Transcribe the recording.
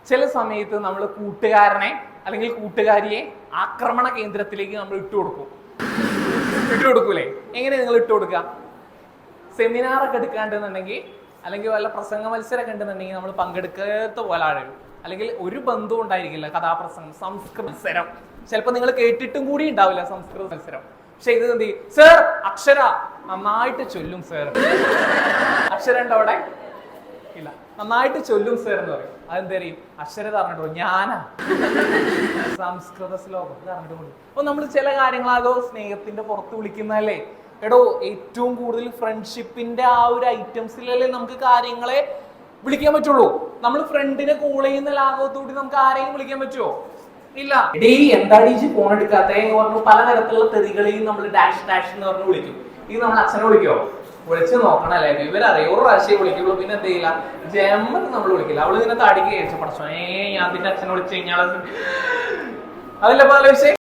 ചില സമയത്ത് നമ്മൾ കൂട്ടുകാരനെ അല്ലെങ്കിൽ കൂട്ടുകാരിയെ ആക്രമണ കേന്ദ്രത്തിലേക്ക് നമ്മൾ ഇട്ടുകൊടുക്കൂലേ? എങ്ങനെ നിങ്ങൾ ഇട്ടുകൊടുക്കുക? സെമിനാറൊക്കെ എടുക്കാണ്ടെന്നുണ്ടെങ്കിൽ അല്ലെങ്കിൽ വല്ല പ്രസംഗ മത്സരമൊക്കെ ഉണ്ടെന്നുണ്ടെങ്കിൽ നമ്മൾ പങ്കെടുക്കാത്ത പോലെ ആഴും. അല്ലെങ്കിൽ ഒരു ബന്ധവും ഉണ്ടായിരിക്കില്ല. കഥാപ്രസംഗം, സംസ്കൃത മത്സരം ചിലപ്പോൾ നിങ്ങൾ കേട്ടിട്ടും കൂടി ഉണ്ടാവില്ല സംസ്കൃത മത്സരം. പക്ഷെ ഇത് എന്ത് ചെയ്യും? സർ അക്ഷര നന്നായിട്ട് ചൊല്ലും സർ. അക്ഷര ഉണ്ടോ അവിടെ? ഇല്ല. നന്നായിട്ട് ചൊല്ലും സർ എന്ന് പറയും. അതെന്ത് പറയും? അക്ഷരത പറഞ്ഞിട്ടോ ഞാനാ സംസ്കൃത ശ്ലോകം പറഞ്ഞിട്ട്. അപ്പൊ നമ്മൾ ചില കാര്യങ്ങളാകോ സ്നേഹത്തിന്റെ പുറത്ത് വിളിക്കുന്നതല്ലേ? എടോ, ഏറ്റവും കൂടുതൽ ഫ്രണ്ട്ഷിപ്പിന്റെ ആ ഒരു ഐറ്റംസിലല്ലേ നമുക്ക് കാര്യങ്ങളെ വിളിക്കാൻ പറ്റുള്ളൂ. നമ്മൾ ഫ്രണ്ടിനെ കോൾ ചെയ്യുന്ന ലാഘവത്തോടെ നമുക്ക് ആരെയും വിളിക്കാൻ പറ്റുമോ? ഇല്ല. ഡേ എന്താടി ഫോൺ എടുക്കാത്ത പറഞ്ഞു പലതരത്തിലുള്ള തെറികളെയും നമ്മൾ ഡാഷ് ഡാഷ് എന്ന് പറഞ്ഞ് വിളിക്കും. ഇത് നമ്മൾ അച്ഛനെ വിളിക്കോ? വിളിച്ച് നോക്കണല്ലേ? ഇവരറിയോ ഒരു പ്രാവശ്യം വിളിക്കുള്ളൂ. പിന്നെ എന്ത് ചെയ്യില്ല, ജന്മം നമ്മൾ വിളിക്കില്ല. അവള് ഇങ്ങനെ താടിക്ക് കഴിച്ചു പഠിച്ചോ, ഞാൻ അതിന്റെ അച്ഛനെ വിളിച്ചു കഴിഞ്ഞാൽ അതല്ല പല വിഷയം.